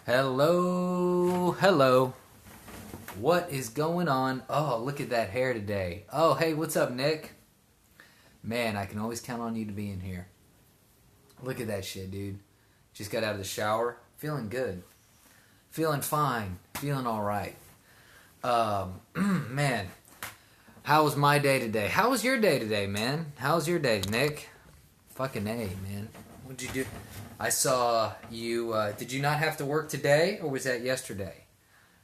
Hello, hello. What is going on? Oh, look at that hair today. Oh, hey, what's up, Nick? Man, I can always count on you to be in here. Look at that shit, dude. Just got out of the shower. Feeling good. Feeling fine. Feeling alright. Man, how was my day today? How was your day today, man? How's your day, Nick? Fucking A, man. What'd you do? I saw you, did you not have to work today, or was that yesterday?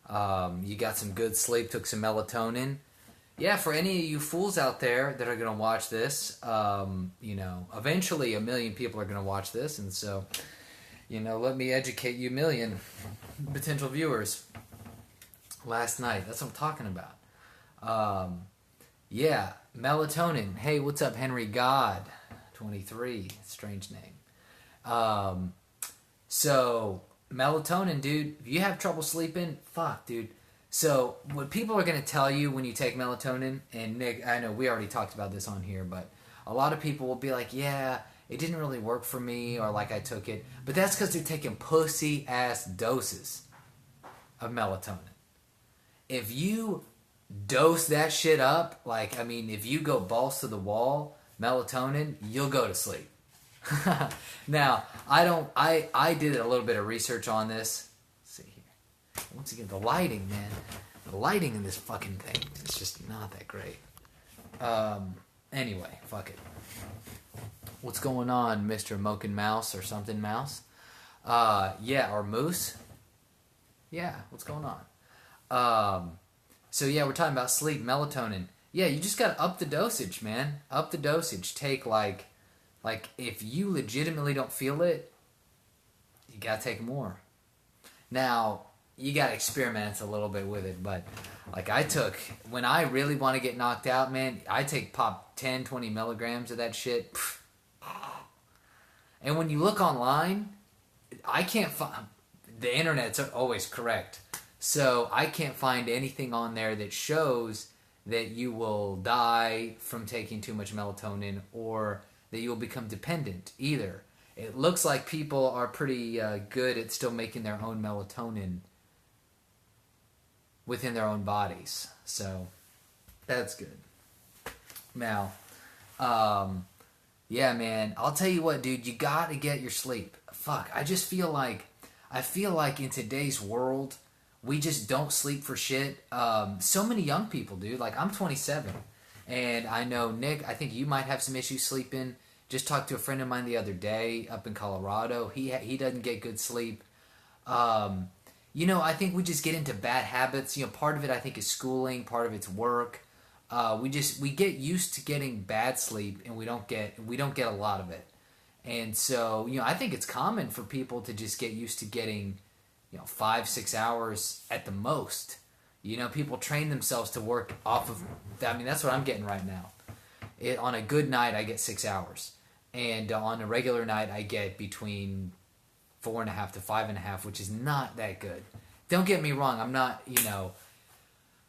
You got some good sleep, took some melatonin. Yeah, for any of you fools out there that are going to watch this, eventually 1 million people are going to watch this, and so, let me educate you 1 million potential viewers. Last night, that's what I'm talking about. Yeah, melatonin. Hey, what's up, Henry God? 23, strange name. So melatonin, dude, if you have trouble sleeping, fuck, dude. So what people are going to tell you when you take melatonin, and Nick, I know we already talked about this on here, but a lot of people will be like, yeah, it didn't really work for me, or like I took it, but that's because they're taking pussy ass doses of melatonin. If you dose that shit up, if you go balls to the wall, melatonin, you'll go to sleep. Now, I did a little bit of research on this. Let's see here. Once again, the lighting, man. The lighting in this fucking thing is just not that great. Anyway, fuck it. What's going on, Mr. Moken Mouse or something Mouse? Or Moose? Yeah, what's going on? So yeah, we're talking about sleep, melatonin. Yeah, you just gotta up the dosage, man. Up the dosage. Take like if you legitimately don't feel it, you gotta take more. Now, you gotta experiment a little bit with it, but when I really want to get knocked out, man, I pop 10, 20 milligrams of that shit. And when you look online, I can't find, the internet's always correct. So I can't find anything on there that shows that you will die from taking too much melatonin or that you will become dependent either. It looks like people are pretty good at still making their own melatonin within their own bodies. So that's good. Now, yeah, man, I'll tell you what, dude, you gotta get your sleep. Fuck, I feel like in today's world, we just don't sleep for shit. So many young people, dude. Like, I'm 27. And I know, Nick, I think you might have some issues sleeping. Just talked to a friend of mine the other day up in Colorado. He doesn't get good sleep. I think we just get into bad habits. Part of it, I think, is schooling. Part of it's work. We get used to getting bad sleep, and we don't get a lot of it. And so, I think it's common for people to just get used to getting 5-6 hours at the most. People train themselves to work off of that. I mean, that's what I'm getting right now. On a good night, I get 6 hours. And on a regular night, I get between 4.5 to 5.5, which is not that good. Don't get me wrong. I'm not,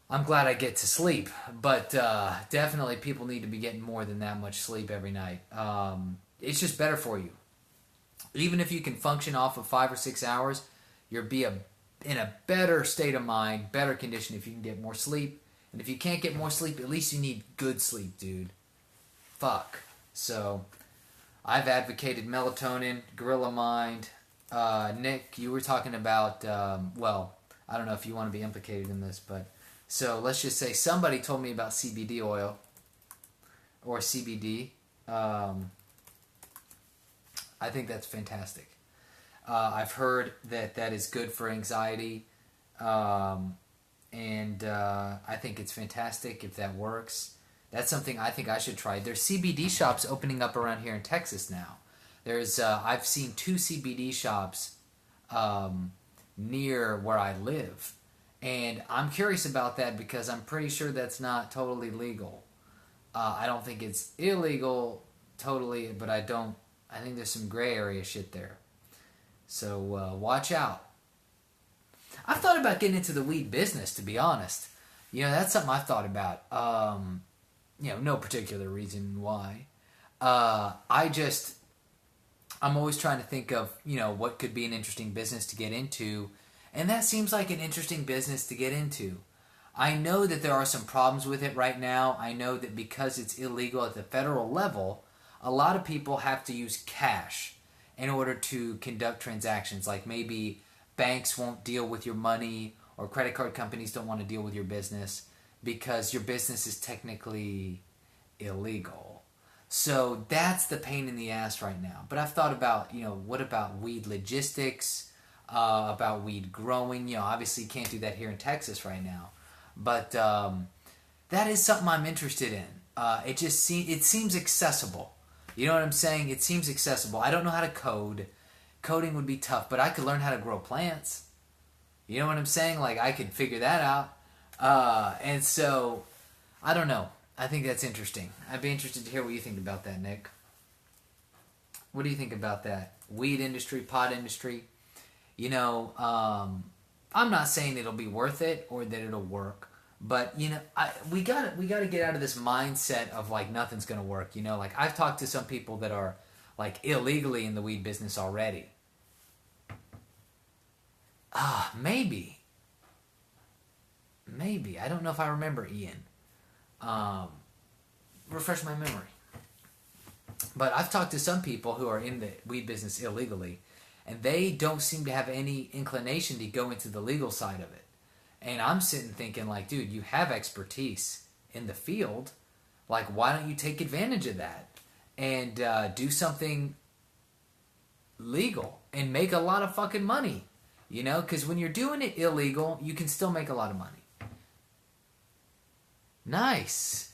I'm glad I get to sleep. But definitely people need to be getting more than that much sleep every night. It's just better for you. Even if you can function off of 5 or 6 hours, you'll be in a better state of mind, better condition if you can get more sleep. And if you can't get more sleep, at least you need good sleep, dude. Fuck. So, I've advocated melatonin, Gorilla Mind. Nick, you were talking about, I don't know if you want to be implicated in this, but so let's just say somebody told me about CBD oil or CBD. I think that's fantastic. I've heard that is good for anxiety, and I think it's fantastic if that works. That's something I think I should try. There's CBD shops opening up around here in Texas now. I've seen 2 CBD shops near where I live, and I'm curious about that because I'm pretty sure that's not totally legal. I don't think it's illegal totally, but I think there's some gray area shit there. So watch out. I've thought about getting into the weed business, to be honest. That's something I've thought about. No particular reason why. I'm always trying to think of, what could be an interesting business to get into And that seems like an interesting business to get into. I know that there are some problems with it right now. I know that because it's illegal at the federal level, a lot of people have to use cash in order to conduct transactions. Like maybe banks won't deal with your money, or credit card companies don't want to deal with your business because your business is technically illegal. So that's the pain in the ass right now. But I've thought about, what about weed logistics, about weed growing? Obviously you can't do that here in Texas right now. But that is something I'm interested in. It seems accessible. You know what I'm saying? It seems accessible. I don't know how to code. Coding would be tough, but I could learn how to grow plants. You know what I'm saying? Like, I could figure that out. And so, I don't know. I think that's interesting. I'd be interested to hear what you think about that, Nick. What do you think about that? Weed industry, pot industry. I'm not saying it'll be worth it or that it'll work. But, we gotta get out of this mindset of, like, nothing's going to work. Like, I've talked to some people that are, like, illegally in the weed business already. Maybe. I don't know if I remember Ian. Refresh my memory. But I've talked to some people who are in the weed business illegally, and they don't seem to have any inclination to go into the legal side of it. And I'm sitting thinking, like, dude, you have expertise in the field. Like, why don't you take advantage of that and do something legal and make a lot of fucking money? Because when you're doing it illegal, you can still make a lot of money. Nice.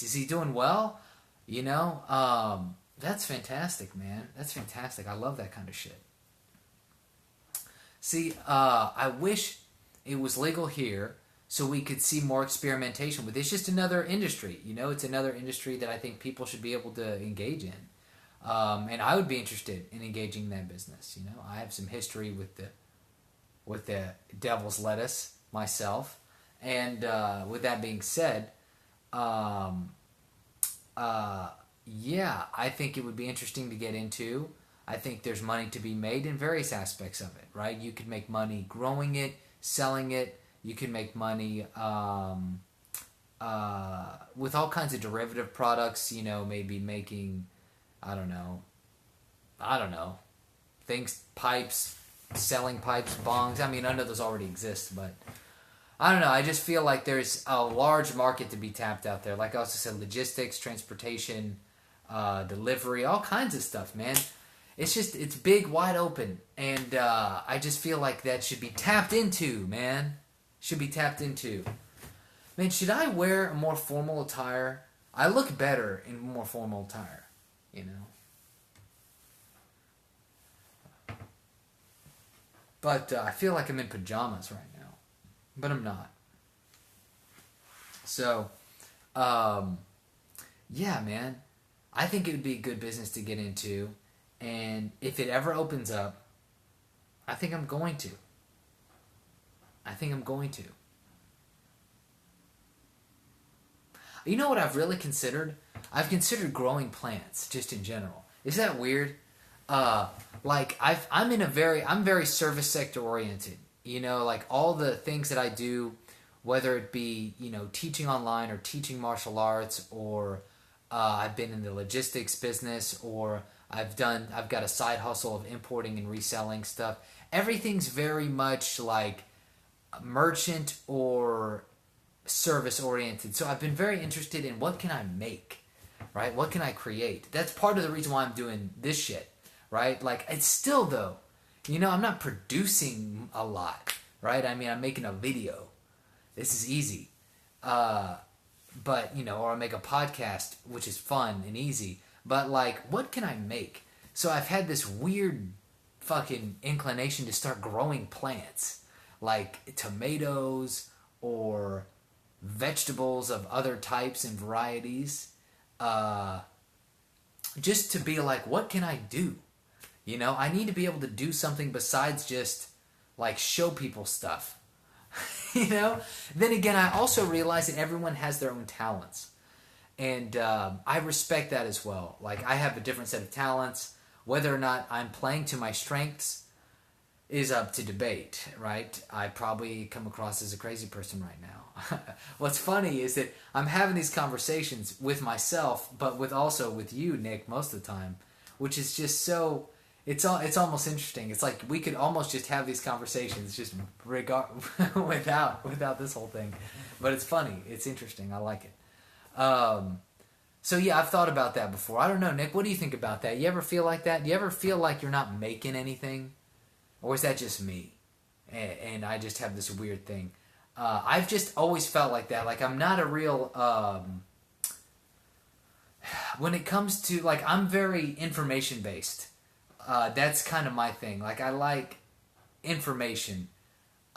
Is he doing well? That's fantastic, man. That's fantastic. I love that kind of shit. See, I wish it was legal here so we could see more experimentation with it. It's just another industry, it's another industry that I think people should be able to engage in. And I would be interested in engaging in that business. I have some history with the devil's lettuce myself. And with that being said, yeah, I think it would be interesting to get into. I think there's money to be made in various aspects of it, right? You could make money growing it, selling it. You can make money with all kinds of derivative products, maybe making, I don't know, things, pipes, selling pipes, bongs. I mean, I know those already exist, but I don't know. I just feel like there's a large market to be tapped out there. Like I also said, logistics, transportation, delivery, all kinds of stuff, man. It's big, wide open. And I just feel like that should be tapped into, man. Should be tapped into. Man, should I wear a more formal attire? I look better in more formal attire, But I feel like I'm in pajamas right now. But I'm not. So, yeah, man. I think it would be a good business to get into. And if it ever opens up, I think I'm going to. You know what I've really considered? I've considered growing plants, just in general. Is that weird? I'm very service sector oriented. Like all the things that I do, whether it be, teaching online or teaching martial arts, or I've been in the logistics business, or I've got a side hustle of importing and reselling stuff. Everything's very much like merchant or service oriented. So I've been very interested in what can I make, right? What can I create? That's part of the reason why I'm doing this shit, right? Like, it's still though, I'm not producing a lot, right? I mean, I'm making a video. This is easy. But, or I make a podcast, which is fun and easy. But, like, what can I make? So I've had this weird fucking inclination to start growing plants. Like tomatoes or vegetables of other types and varieties. Just to be like, what can I do? I need to be able to do something besides just, like, show people stuff. Then again, I also realize that everyone has their own talents. And I respect that as well. Like, I have a different set of talents. Whether or not I'm playing to my strengths, is up to debate, right? I probably come across as a crazy person right now. What's funny is that I'm having these conversations with myself, but with you, Nick, most of the time, which is just so. It's almost interesting. It's like we could almost just have these conversations just without this whole thing, but it's funny. It's interesting. I like it. So yeah, I've thought about that before. I don't know, Nick. What do you think about that? You ever feel like that? Do you ever feel like you're not making anything? Or is that just me? And I just have this weird thing. I've just always felt like that. Like I'm not a real... when it comes to... Like I'm very information based. That's kind of my thing. Like I like information.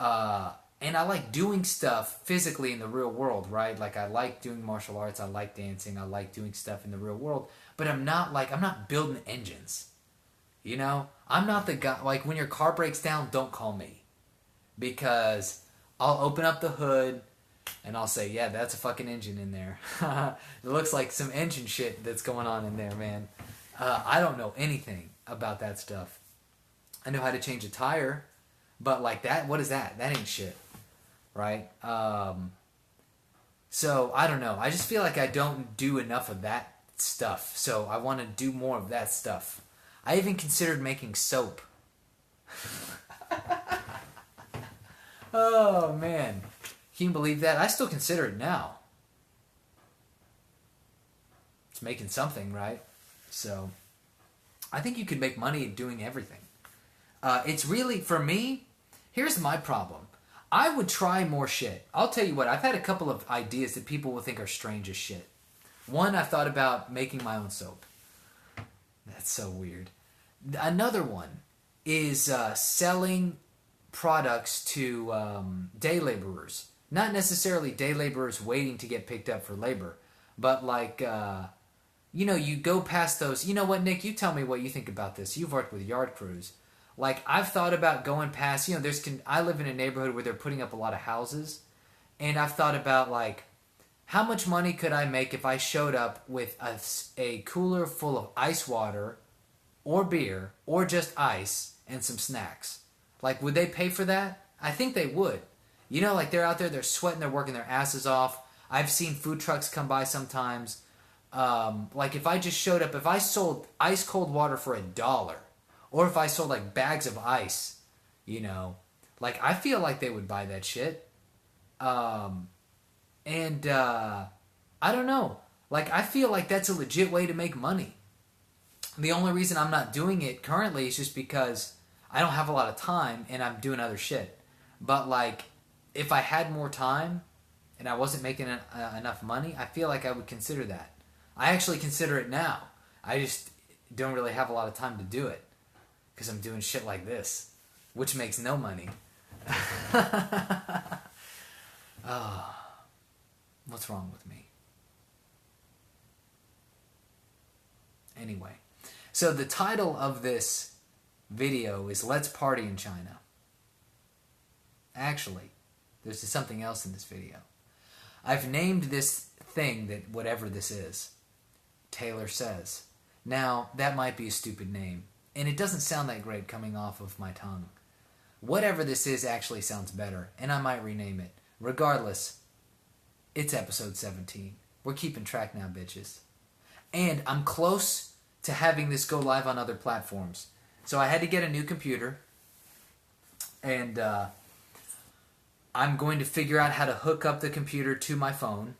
And I like doing stuff physically in the real world, right? Like I like doing martial arts. I like dancing. I like doing stuff in the real world. But I'm not building engines. You know, I'm not the guy, like when your car breaks down, don't call me. Because I'll open up the hood and I'll say, yeah, that's a fucking engine in there. It looks like some engine shit that's going on in there, man. I don't know anything about that stuff. I know how to change a tire, but like that, what is that? That ain't shit, right? So I don't know. I just feel like I don't do enough of that stuff. So I want to do more of that stuff. I even considered making soap. Oh, man. Can you believe that? I still consider it now. It's making something, right? So, I think you could make money doing everything. It's really, for me, here's my problem. I would try more shit. I'll tell you what, I've had a couple of ideas that people will think are strange as shit. One, I thought about making my own soap. That's so weird. Another one is selling products to day laborers. Not necessarily day laborers waiting to get picked up for labor, but like, you go past those. You know what, Nick? You tell me what you think about this. You've worked with yard crews. Like, I've thought about going past, I live in a neighborhood where they're putting up a lot of houses, and I've thought about, like, how much money could I make if I showed up with a cooler full of ice water or beer or just ice and some snacks? Like, would they pay for that? I think they would. Like they're out there, they're sweating, they're working their asses off. I've seen food trucks come by sometimes. Like if I just showed up, if I sold ice cold water for $1, or if I sold like bags of ice, like I feel like they would buy that shit. And I don't know. Like, I feel like that's a legit way to make money. The only reason I'm not doing it currently is just because I don't have a lot of time and I'm doing other shit. But, like, if I had more time and I wasn't making enough money, I feel like I would consider that. I actually consider it now. I just don't really have a lot of time to do it because I'm doing shit like this, which makes no money. Oh. What's wrong with me? Anyway, so the title of this video is Let's Party in China. Actually, there's something else in this video. I've named this thing, that whatever this is, Taylor Says. Now, that might be a stupid name, and it doesn't sound that great coming off of my tongue. Whatever this is actually sounds better, and I might rename it. Regardless, it's episode 17. We're keeping track now, bitches. And I'm close to having this go live on other platforms. So I had to get a new computer. And I'm going to figure out how to hook up the computer to my phone.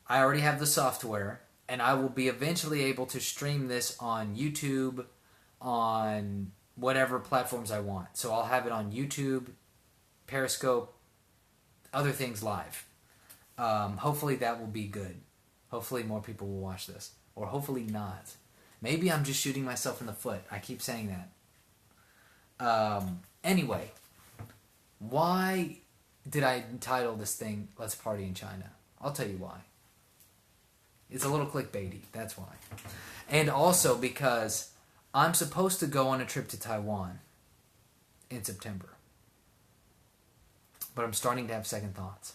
I already have the software. And I will be eventually able to stream this on YouTube, on whatever platforms I want. So I'll have it on YouTube, Periscope, other things live. Hopefully that will be good. Hopefully more people will watch this. Or hopefully not. Maybe I'm just shooting myself in the foot. I keep saying that. Anyway, why did I entitle this thing Let's Party in China? I'll tell you why. It's a little clickbaity. That's why. And also because I'm supposed to go on a trip to Taiwan in September. But I'm starting to have second thoughts.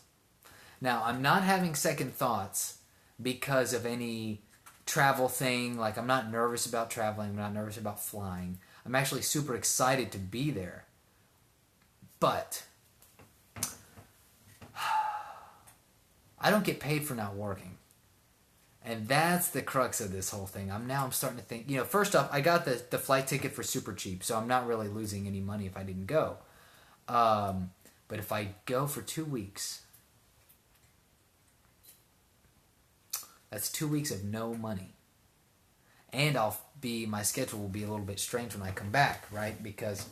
Now, I'm not having second thoughts because of any travel thing. Like, I'm not nervous about traveling. I'm not nervous about flying. I'm actually super excited to be there. But I don't get paid for not working. And that's the crux of this whole thing. I'm starting to think, first off, I got the flight ticket for super cheap, so I'm not really losing any money if I didn't go. But if I go for 2 weeks, that's 2 weeks of no money. And my schedule will be a little bit strange when I come back, right? Because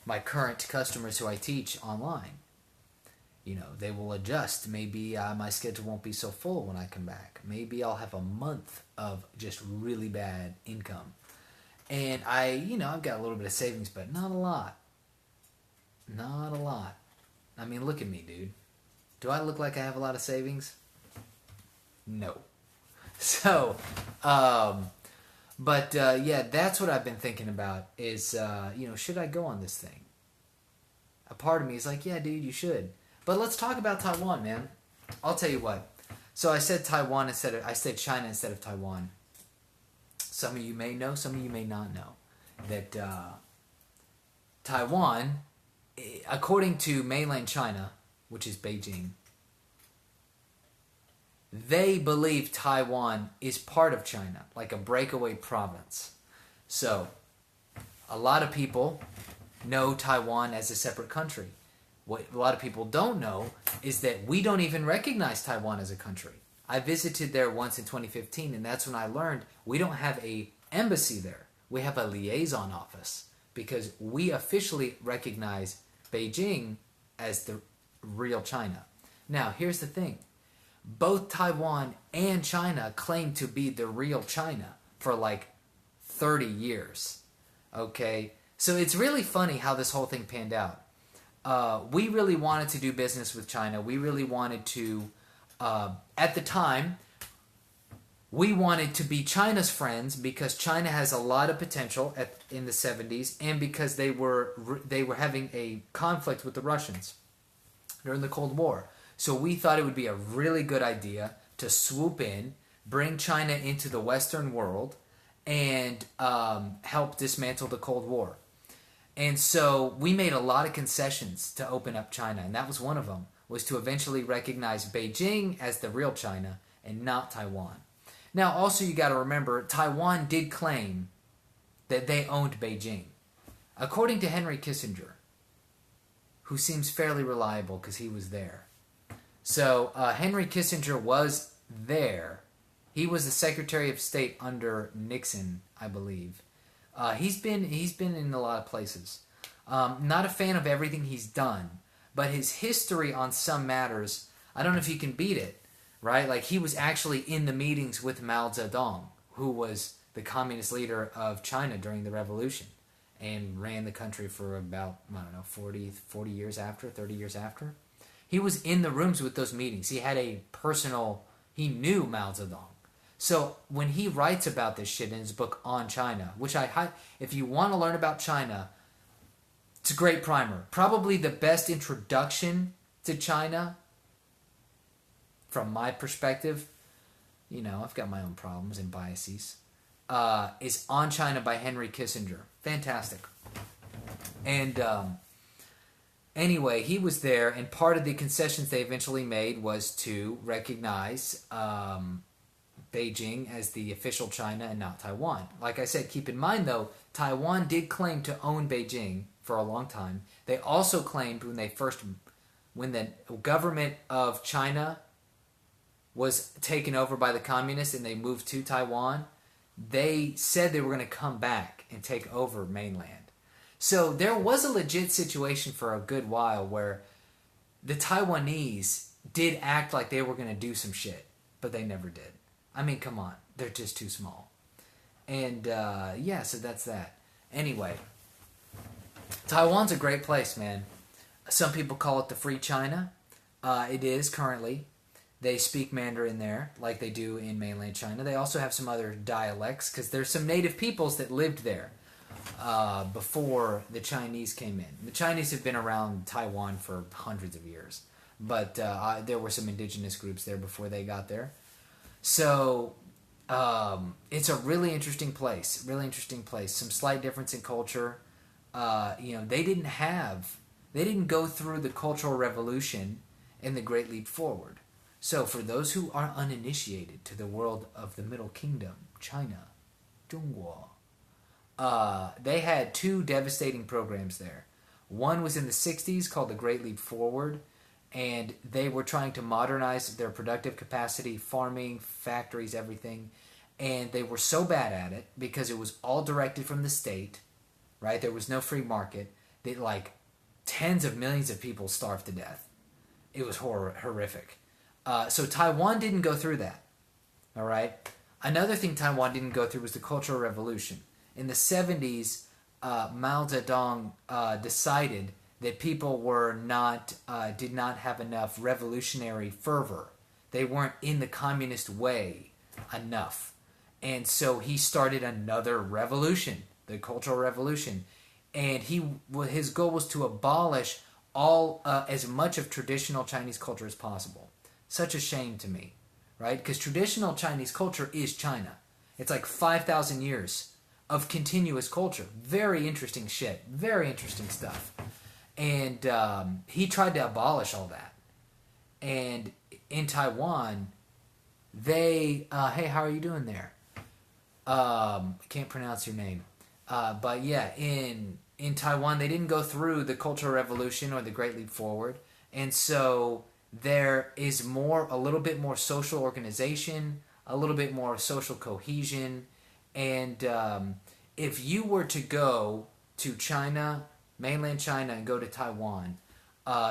my current customers who I teach online, they will adjust. Maybe my schedule won't be so full when I come back. Maybe I'll have a month of just really bad income. And I've got a little bit of savings, but not a lot. Not a lot. I mean, look at me, dude. Do I look like I have a lot of savings? No. So, that's what I've been thinking about is, should I go on this thing? A part of me is like, yeah, dude, you should. But let's talk about Taiwan, man. I'll tell you what. So I said I said China instead of Taiwan. Some of you may know, some of you may not know that Taiwan, according to mainland China, which is Beijing, they believe Taiwan is part of China, like a breakaway province. So, a lot of people know Taiwan as a separate country. What a lot of people don't know is that we don't even recognize Taiwan as a country. I visited there once in 2015, and that's when I learned we don't have an embassy there. We have a liaison office because we officially recognize Beijing as the real China. Now, here's the thing. Both Taiwan and China claim to be the real China for like 30 years. Okay? So it's really funny how this whole thing panned out. We really wanted to do business with China. We really wanted to, at the time, we wanted to be China's friends because China has a lot of potential in the 70s, and because they were having a conflict with the Russians during the Cold War. So we thought it would be a really good idea to swoop in, bring China into the Western world, and help dismantle the Cold War. And so we made a lot of concessions to open up China, and that was one of them, was to eventually recognize Beijing as the real China and not Taiwan. Now, also you got to remember, Taiwan did claim that they owned Beijing. According to Henry Kissinger, who seems fairly reliable because he was there. So Henry Kissinger was there. He was the Secretary of State under Nixon, I believe. He's been in a lot of places. Not a fan of everything he's done, but his history on some matters, I don't know if you can beat it, right? Like he was actually in the meetings with Mao Zedong, who was the communist leader of China during the revolution and ran the country for about, 40 years after, 30 years after. He was in the rooms with those meetings. He knew Mao Zedong. So when he writes about this shit in his book On China, which if you want to learn about China, it's a great primer. Probably the best introduction to China, from my perspective, I've got my own problems and biases, is On China by Henry Kissinger. Fantastic. And anyway, he was there, and part of the concessions they eventually made was to recognize Beijing as the official China and not Taiwan. Like I said, keep in mind though, Taiwan did claim to own Beijing for a long time. They also claimed when the government of China was taken over by the communists and they moved to Taiwan, they said they were going to come back and take over mainland. So there was a legit situation for a good while where the Taiwanese did act like they were going to do some shit, but they never did. I mean, come on. They're just too small. And, so that's that. Anyway, Taiwan's a great place, man. Some people call it the Free China. It is currently. They speak Mandarin there, like they do in mainland China. They also have some other dialects, because there's some native peoples that lived there before the Chinese came in. The Chinese have been around Taiwan for hundreds of years. But there were some indigenous groups there before they got there. So it's a really interesting place. Some slight difference in culture. They didn't have They didn't go through the Cultural Revolution and the Great Leap Forward. So for those who are uninitiated to the world of the Middle Kingdom, China, Zhongguo, they had two devastating programs there. One was in the 60s called the Great Leap Forward, and they were trying to modernize their productive capacity, farming, factories, everything. And they were so bad at it because it was all directed from the state, right? There was no free market. That like tens of millions of people starved to death. It was horrific. So Taiwan didn't go through that. All right. Another thing Taiwan didn't go through was the Cultural Revolution. In the 70s, Mao Zedong decided that people did not have enough revolutionary fervor. They weren't in the communist way enough. And so he started another revolution, the Cultural Revolution. And his goal was to abolish all as much of traditional Chinese culture as possible. Such a shame to me, right? Because traditional Chinese culture is China. It's like 5,000 years of continuous culture. Very interesting shit. Very interesting stuff. And he tried to abolish all that. And in Taiwan, hey, how are you doing there? Can't pronounce your name. But yeah, in Taiwan, they didn't go through the Cultural Revolution or the Great Leap Forward. And so there is a little bit more social organization, a little bit more social cohesion. And if you were to go to China, mainland China, and go to Taiwan,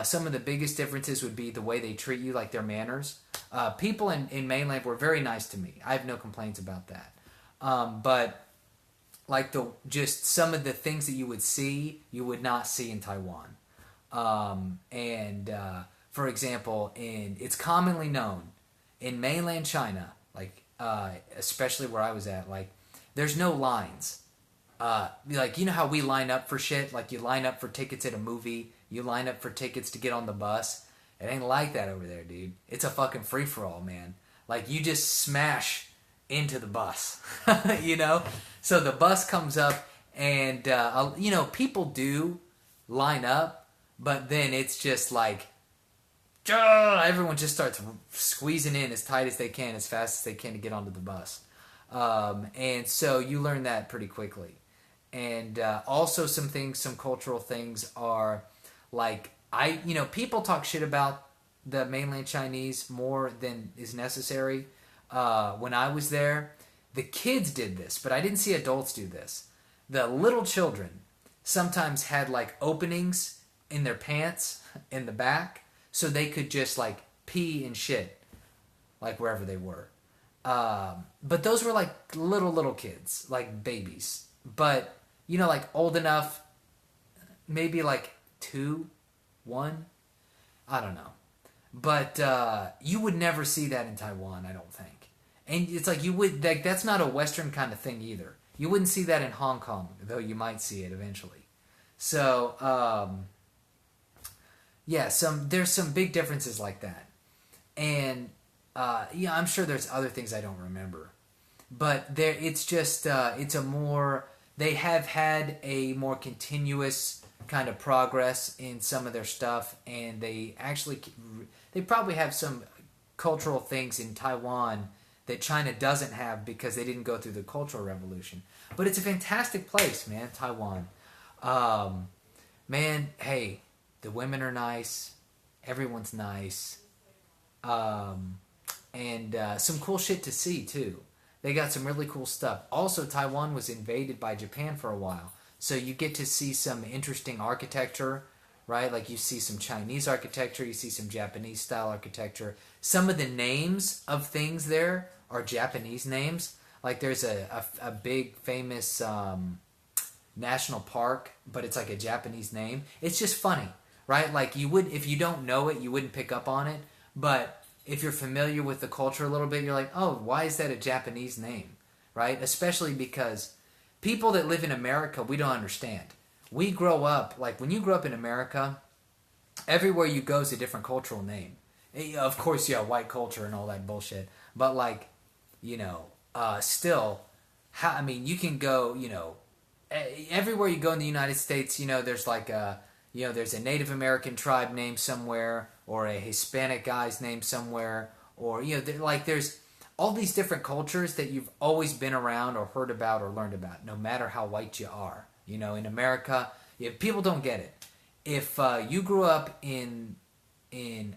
some of the biggest differences would be the way they treat you, like their manners. People in mainland were very nice to me. I have no complaints about that. But like just some of the things that you would see, you would not see in Taiwan. For example, it's commonly known in mainland China, like especially where I was at, like there's no lines. Like you know how we line up for shit, like you line up for tickets at a movie, you line up for tickets to get on the bus. It ain't like that over there, dude. It's a fucking free for all, man. Like you just smash into the bus, you know? So the bus comes up and, people do line up, but then it's just like, everyone just starts squeezing in as tight as they can, as fast as they can to get onto the bus. And so you learn that pretty quickly. And also some cultural things are like, people talk shit about the mainland Chinese more than is necessary. When I was there, the kids did this, but I didn't see adults do this. The little children sometimes had like openings in their pants in the back so they could just like pee and shit like wherever they were. But those were like little kids, like babies. But, like old enough, maybe like 2, 1, I don't know. But you would never see that in Taiwan, I don't think. And it's like that's not a Western kind of thing either. You wouldn't see that in Hong Kong, though you might see it eventually. So, there's some big differences like that. And, I'm sure there's other things I don't remember. But it's just, they have had a more continuous kind of progress in some of their stuff, and they probably have some cultural things in Taiwan that China doesn't have because they didn't go through the Cultural Revolution. But it's a fantastic place, man, Taiwan. Man, hey, the women are nice. Everyone's nice. And some cool shit to see, too. They got some really cool stuff. Also, Taiwan was invaded by Japan for a while. So you get to see some interesting architecture, right? Like you see some Chinese architecture, you see some Japanese-style architecture. Some of the names of things there are Japanese names. Like there's a big famous national park, but it's like a Japanese name. It's just funny, right? Like if you don't know it, you wouldn't pick up on it. But if you're familiar with the culture a little bit, you're like, oh, why is that a Japanese name, right? Especially because people that live in America, we don't understand. We grow up, like when you grow up in America, everywhere you go is a different cultural name. Of course, yeah, white culture and all that bullshit. But like, still, you can go, everywhere you go in the United States, there's like there's a Native American tribe named somewhere, or a Hispanic guy's named somewhere, or there's all these different cultures that you've always been around or heard about or learned about, no matter how white you are. In America, if people don't get it, if you grew up in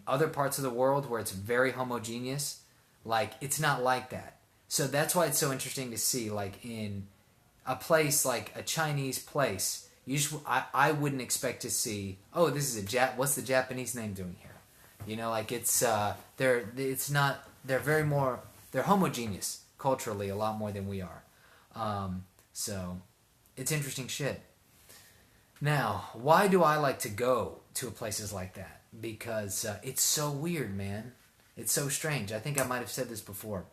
other parts of the world where it's very homogeneous, it's not like that. So that's why it's so interesting to see, in a place like a Chinese place. I wouldn't expect to see, oh, this is what's the Japanese name doing here? They're homogeneous culturally a lot more than we are. So it's interesting shit. Now, why do I like to go to places like that? Because it's so weird, man. It's so strange. I think I might have said this before.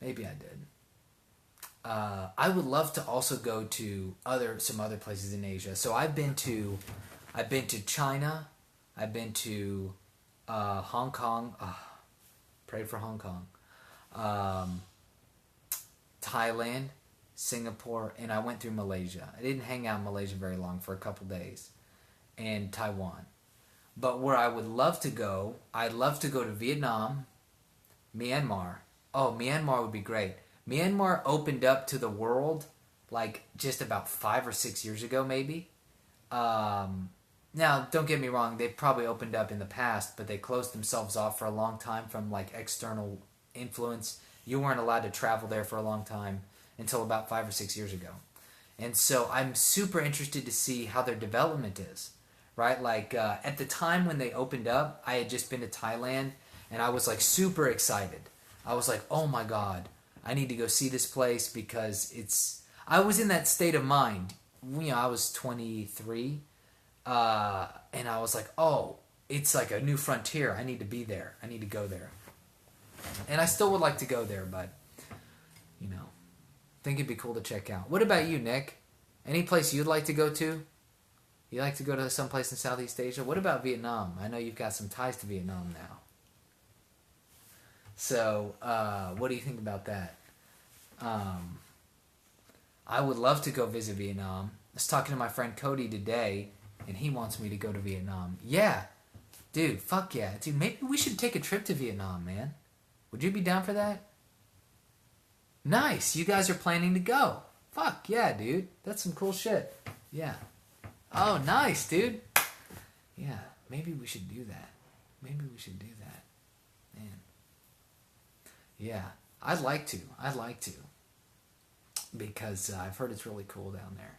Maybe I did. I would love to also go to some other places in Asia. So I've been to China. I've been to Hong Kong. Pray for Hong Kong. Thailand, Singapore, and I went through Malaysia. I didn't hang out in Malaysia very long, for a couple days, and Taiwan. But where I would love to go, I'd love to go to Vietnam, Myanmar. Oh, Myanmar would be great. Myanmar opened up to the world just about 5 or 6 years ago, maybe. Now, don't get me wrong, they've probably opened up in the past, but they closed themselves off for a long time from external influence. You weren't allowed to travel there for a long time until about 5 or 6 years ago. And so I'm super interested to see how their development is, right? At the time when they opened up, I had just been to Thailand, and I was super excited. I was like, oh my God, I need to go see this place because I was in that state of mind. I was 23, and I was like, oh, it's like a new frontier. I need to be there. I need to go there. And I still would like to go there, but, think it'd be cool to check out. What about you, Nick? Any place you'd like to go to? You like to go to some place in Southeast Asia? What about Vietnam? I know you've got some ties to Vietnam now. So, what do you think about that? I would love to go visit Vietnam. I was talking to my friend Cody today, and he wants me to go to Vietnam. Yeah. Dude, fuck yeah. Dude, maybe we should take a trip to Vietnam, man. Would you be down for that? Nice. You guys are planning to go. Fuck yeah, dude. That's some cool shit. Yeah. Oh, nice, dude. Yeah, maybe we should do that. Man. Yeah, I'd like to. Because I've heard it's really cool down there.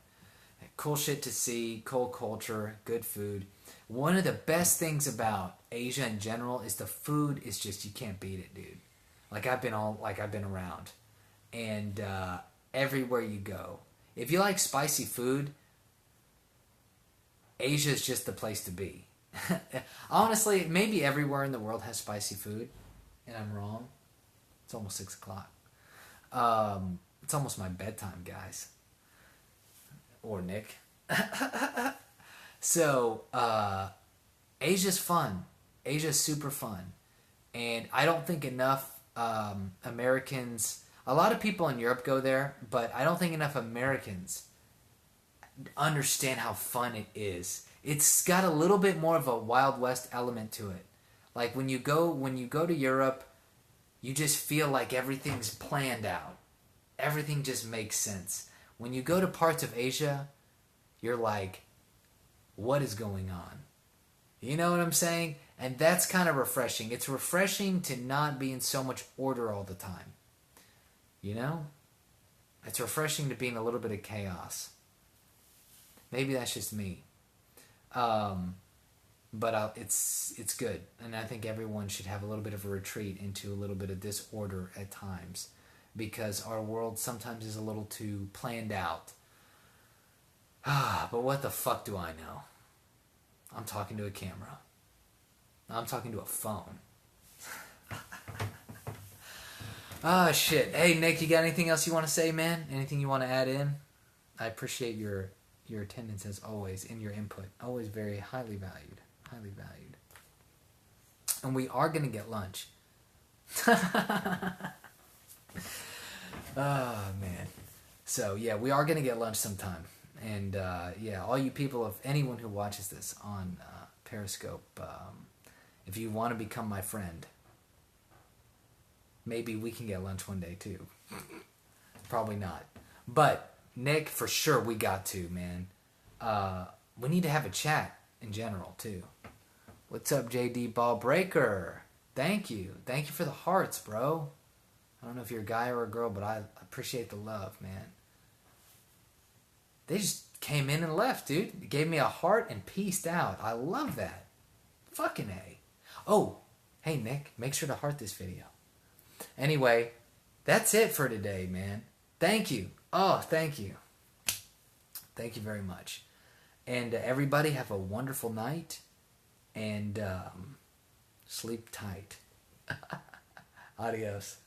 Cool shit to see, cool culture, good food. One of the best things about Asia in general is the food is just, you can't beat it, dude. I've been around. And everywhere you go. If you like spicy food, Asia's just the place to be. Honestly, maybe everywhere in the world has spicy food, and I'm wrong. It's almost 6 o'clock. It's almost my bedtime, guys. Or Nick. So, Asia's fun. Asia's super fun. And I don't think enough Americans... A lot of people in Europe go there, but I don't think enough Americans understand how fun it is. It's got a little bit more of a Wild West element to it. When you go to Europe, you just feel like everything's planned out. Everything just makes sense. When you go to parts of Asia, you're like, what is going on? You know what I'm saying? And that's kind of refreshing. It's refreshing to not be in so much order all the time. It's refreshing to be in a little bit of chaos. Maybe that's just me. But it's good. And I think everyone should have a little bit of a retreat into a little bit of disorder at times. Because our world sometimes is a little too planned out. But what the fuck do I know? I'm talking to a camera. I'm talking to a phone. Shit. Hey, Nick, you got anything else you want to say, man? Anything you want to add in? I appreciate your attendance as always and your input. Always very highly valued. Highly valued. And we are going to get lunch. Oh, man. So, yeah, we are going to get lunch sometime. And yeah, all you people, if anyone who watches this on Periscope, if you want to become my friend, maybe we can get lunch one day too. Probably not. But Nick, for sure, we got to, man. We need to have a chat in general too. What's up, JD Ball Breaker? Thank you for the hearts, bro. I don't know if you're a guy or a girl, but I appreciate the love, man. They just came in and left, dude. They gave me a heart and peaced out. I love that. Fucking A. Oh, hey, Nick, make sure to heart this video. Anyway, that's it for today, man. Thank you. Oh, thank you. Thank you very much. And everybody have a wonderful night. And sleep tight. Adios.